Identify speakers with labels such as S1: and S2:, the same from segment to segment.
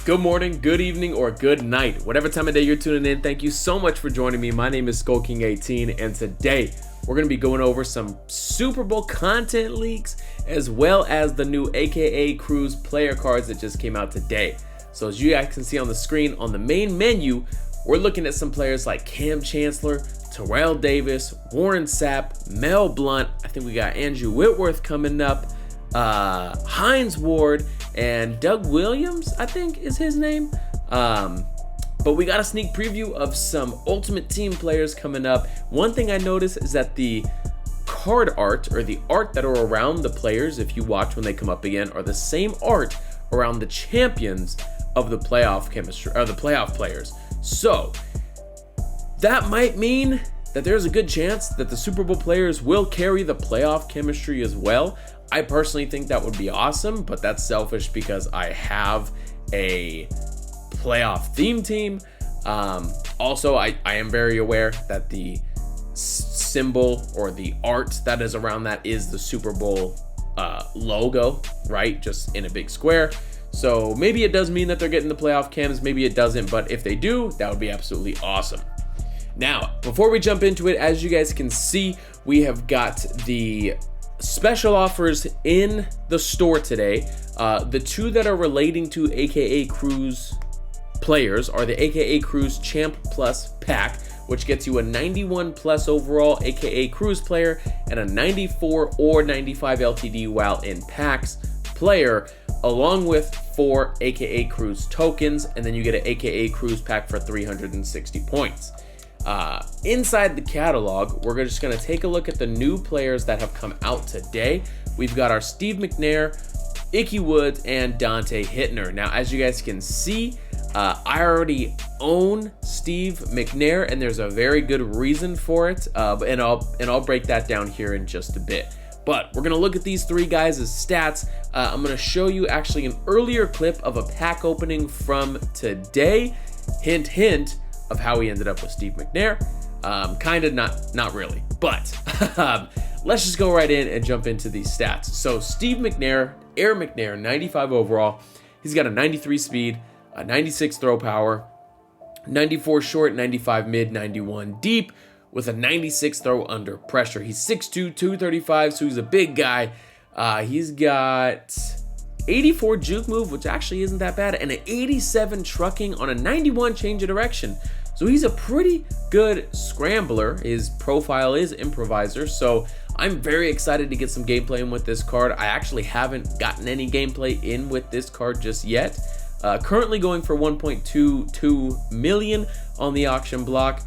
S1: Good morning, good evening, or good night. Whatever time of day you're tuning in, thank you so much for joining me. My name is SkullKing18, and today we're going to be going over some Super Bowl content leaks, as well as the new AKA Cruise player cards that just came out today. So as you guys can see on the screen, on the main menu, we're looking at some players like Cam Chancellor, Terrell Davis, Warren Sapp, Mel Blount. I think we got Andrew Whitworth coming up, Hines Ward, and Doug Williams, I think is his name. But we got a sneak preview of some Ultimate Team players coming up. One thing I noticed is that the card art, or the art that are around the players, if you watch when they come up again, are the same art around the champions of the playoff chemistry, or the playoff players. So that might mean that there's a good chance that the Super Bowl players will carry the playoff chemistry as well. I personally think that would be awesome, but that's selfish because I have a playoff theme team. Also, I am very aware that the symbol or the art that is around that is the Super Bowl logo, right? Just in a big square. So maybe it does mean that they're getting the playoff chems, maybe it doesn't, but if they do, that would be absolutely awesome. Now, before we jump into it, as you guys can see, we have got the special offers in the store today. The two that are relating to AKA Cruise players are the AKA Cruise Champ Plus pack, which gets you a 91 plus overall AKA Cruise player and a 94 or 95 LTD while in packs player, along with 4 AKA Cruise tokens, and then you get an AKA Cruise pack for 360 points. Inside the catalog, we're just going to take a look at the new players that have come out today. We've got our Steve McNair, Ickey Woods, and Dante Hittner. Now, as you guys can see, I already own Steve McNair, and there's a very good reason for it, and I'll break that down here in just a bit. But we're going to look at these three guys' stats. I'm going to show you actually an earlier clip of a pack opening from today. Hint, hint, of how he ended up with Steve McNair. Kind of, not really, but let's just go right in and jump into these stats. So Steve McNair, Air McNair, 95 overall. He's got a 93 speed, a 96 throw power, 94 short, 95 mid, 91 deep, with a 96 throw under pressure. He's 6'2", 235, so he's a big guy. He's got 84 juke move, which actually isn't that bad, and an 87 trucking on a 91 change of direction. So he's a pretty good scrambler. His profile is improviser, so I'm very excited to get some gameplay in with this card. I actually haven't gotten any gameplay in with this card just yet. Currently going for 1.22 million on the auction block.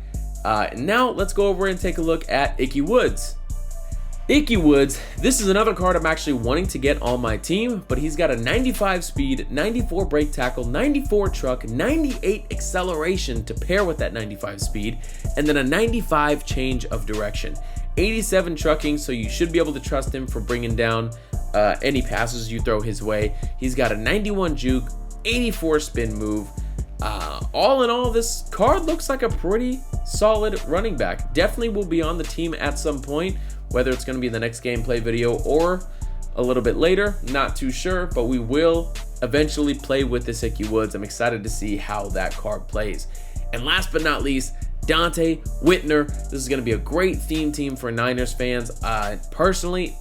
S1: Now let's go over and take a look at Ickey Woods. Ickey Woods, this is another card I'm actually wanting to get on my team, but he's got a 95 speed, 94 brake tackle, 94 truck, 98 acceleration to pair with that 95 speed, and then a 95 change of direction. 87 trucking, so you should be able to trust him for bringing down any passes you throw his way. He's got a 91 juke, 84 spin move. All in all, this card looks like a pretty solid running back. Definitely will be on the team at some point, whether it's going to be the next gameplay video or a little bit later, not too sure, but we will eventually play with this Ickey Woods. I'm excited to see how that card plays. And last but not least, Dante Hittner. This is going to be a great theme team for Niners fans. Personally,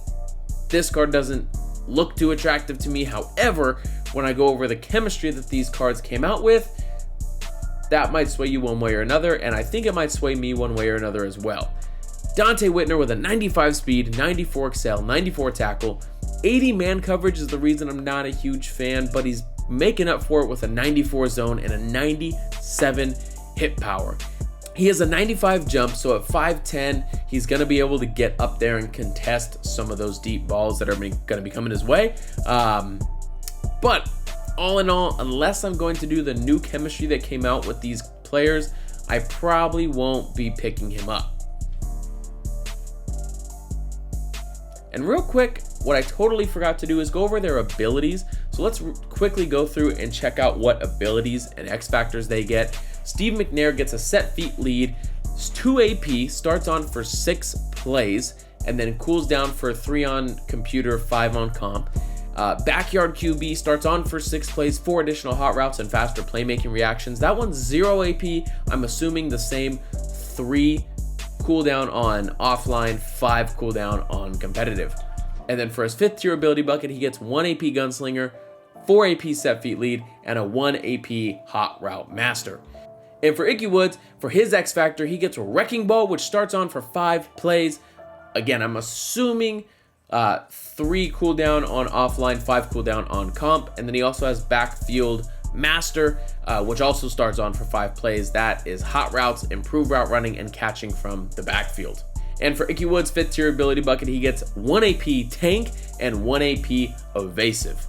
S1: this card doesn't look too attractive to me. However, when I go over the chemistry that these cards came out with, that might sway you one way or another, and I think it might sway me one way or another as well. Dante Hittner with a 95 speed, 94 excel, 94 tackle, 80 man coverage is the reason I'm not a huge fan, but he's making up for it with a 94 zone and a 97 hit power. He has a 95 jump, so at 5'10", he's going to be able to get up there and contest some of those deep balls that are going to be coming his way. But all in all, unless I'm going to do the new chemistry that came out with these players, I probably won't be picking him up. And real quick, what I totally forgot to do is go over their abilities. So let's quickly go through and check out what abilities and X factors they get. Steve McNair gets a set feet lead, 2 AP, starts on for 6 plays, and then cools down for 3 on computer, 5 on comp. Backyard QB starts on for 6 plays, 4 additional hot routes, and faster playmaking reactions. That one's 0 AP. I'm assuming the same 3 cooldown on offline, 5 cooldown on competitive. And then for his 5th tier ability bucket, he gets 1 AP Gunslinger, 4 AP Set Feet Lead, and a 1 AP Hot Route Master. And for Icky Woods, for his X Factor, he gets Wrecking Ball, which starts on for 5 plays. Again, I'm assuming 3 cooldown on offline, 5 cooldown on comp. And then he also has Backfield Master, which also starts on for 5 plays. That is Hot Routes, Improved Route Running, and Catching from the backfield. And for Icky Woods' 5th tier ability bucket, he gets 1 AP Tank and 1 AP Evasive.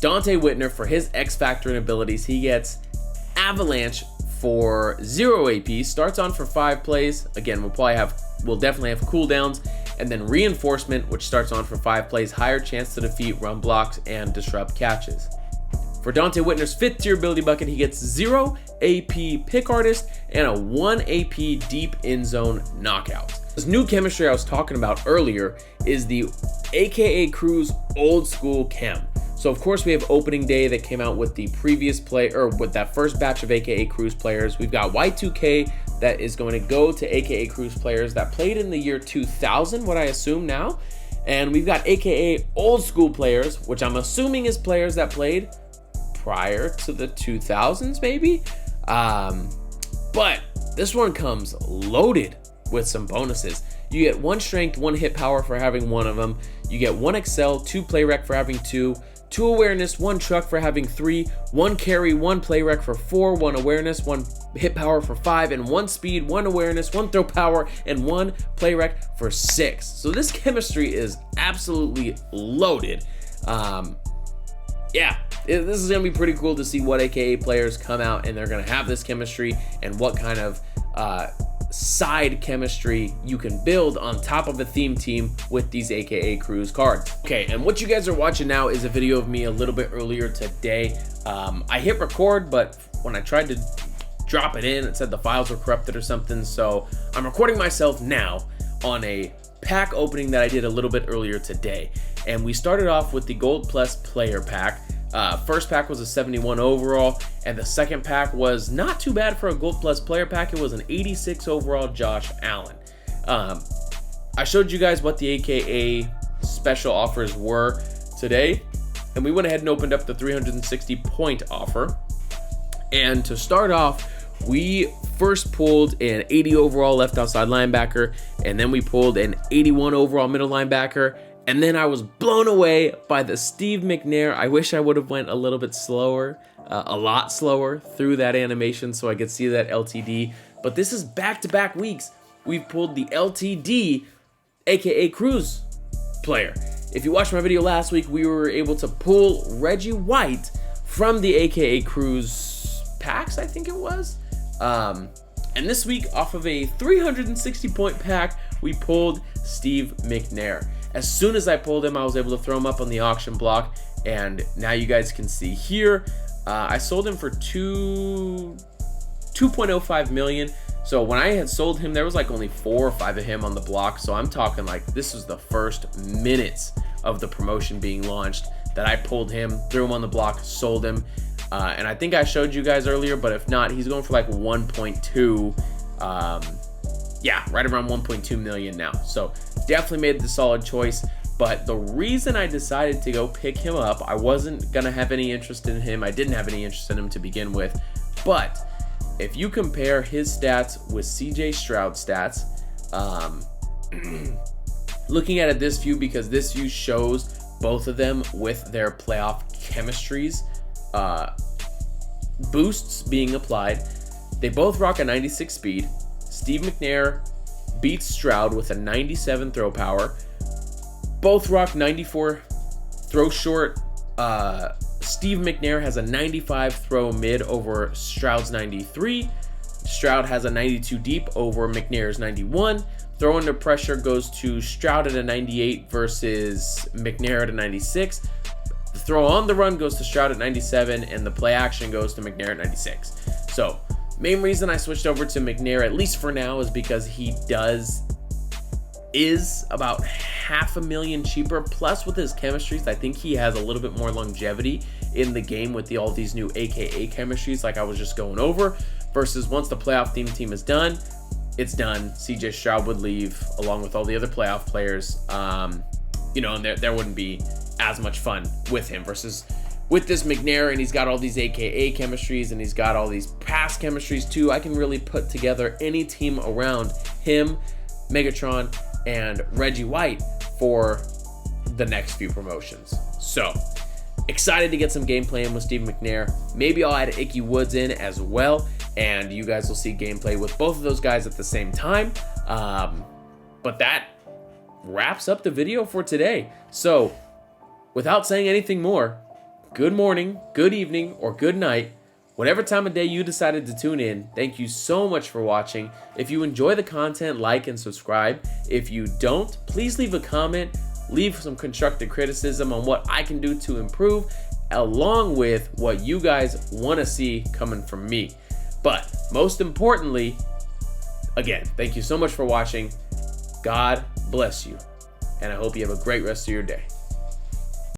S1: Dante Whitner, for his X Factor and abilities, he gets Avalanche for 0 AP, starts on for 5 plays. Again, we'll definitely have cooldowns. And then Reinforcement, which starts on for 5 plays, higher chance to defeat run blocks and disrupt catches. For Dante Whitner's 5th tier ability bucket, he gets 0 AP Pick Artist and a 1 AP Deep In Zone Knockout. This new chemistry I was talking about earlier is the AKA Crew's Old School Chem. So of course we have opening day that came out with the previous with that first batch of AKA Cruise players. We've got Y2K that is going to go to AKA Cruise players that played in the year 2000, what I assume now. And we've got AKA Old School players, which I'm assuming is players that played prior to the 2000s maybe. But this one comes loaded with some bonuses. You get 1 strength, 1 hit power for having 1 of them. You get 1 excel, 2 play rec for having 2. 2 awareness, 1 truck for having 3, 1 carry, 1 play rec for 4, 1 awareness, 1 hit power for 5, and 1 speed, 1 awareness, 1 throw power, and 1 play rec for 6. So this chemistry is absolutely loaded. This is gonna be pretty cool to see what AKA players come out and they're gonna have this chemistry and what kind of side chemistry you can build on top of a theme team with these AKA Cruise cards. Okay, and what you guys are watching now is a video of me a little bit earlier today. I hit record, but when I tried to drop it in, it said the files were corrupted or something. So I'm recording myself now on a pack opening that I did a little bit earlier today. And we started off with the Gold Plus player pack. First pack was a 71 overall, and the second pack was not too bad for a Gold Plus player pack. It was an 86 overall Josh Allen. I showed you guys what the AKA special offers were today, and we went ahead and opened up the 360 point offer. And to start off, we first pulled an 80 overall left outside linebacker, and then we pulled an 81 overall middle linebacker. And then I was blown away by the Steve McNair. I wish I would have went a little bit slower, a lot slower through that animation so I could see that LTD. But this is back-to-back weeks. We've pulled the LTD, AKA Cruise player. If you watched my video last week, we were able to pull Reggie White from the AKA Cruise packs, I think it was. And this week, off of a 360 point pack, we pulled Steve McNair. As soon as I pulled him, I was able to throw him up on the auction block, and now you guys can see here, I sold him for 2.05 million. So when I had sold him, there was like only 4 or 5 of him on the block. So I'm talking like this was the first minutes of the promotion being launched that I pulled him, threw him on the block, sold him. And I think I showed you guys earlier, but if not, he's going for like 1.2. Right around 1.2 million now. So definitely made the solid choice. But the reason I decided to go pick him up, I wasn't going to have any interest in him. I didn't have any interest in him to begin with. But if you compare his stats with CJ Stroud's stats, looking at it this view, because this view shows both of them with their playoff chemistries, boosts being applied. They both rock a 96 speed. Steve McNair beats Stroud with a 97 throw power. Both rock 94 throw short. Steve McNair has a 95 throw mid over Stroud's 93. Stroud has a 92 deep over McNair's 91. Throw under pressure goes to Stroud at a 98 versus McNair at a 96. The throw on the run goes to Stroud at 97, and the play action goes to McNair at 96. So, main reason I switched over to McNair, at least for now, is because he does is about $500,000 cheaper. Plus, with his chemistries, I think he has a little bit more longevity in the game with all these new AKA chemistries, like I was just going over. Versus once the playoff team is done, it's done. CJ Stroud would leave along with all the other playoff players, and there wouldn't be as much fun with him. Versus with this McNair, and he's got all these AKA chemistries, and he's got all these past chemistries too. I can really put together any team around him, Megatron, and Reggie White for the next few promotions. So excited to get some gameplay in with Steve McNair. Maybe I'll add Icky Woods in as well, and you guys will see gameplay with both of those guys at the same time. But that wraps up the video for today. So without saying anything more, good morning, good evening, or good night, whatever time of day you decided to tune in. Thank you so much for watching. If you enjoy the content, like and subscribe. If you don't, please leave a comment, leave some constructive criticism on what I can do to improve, along with what you guys want to see coming from me. But most importantly, again, thank you so much for watching. God bless you, and I hope you have a great rest of your day.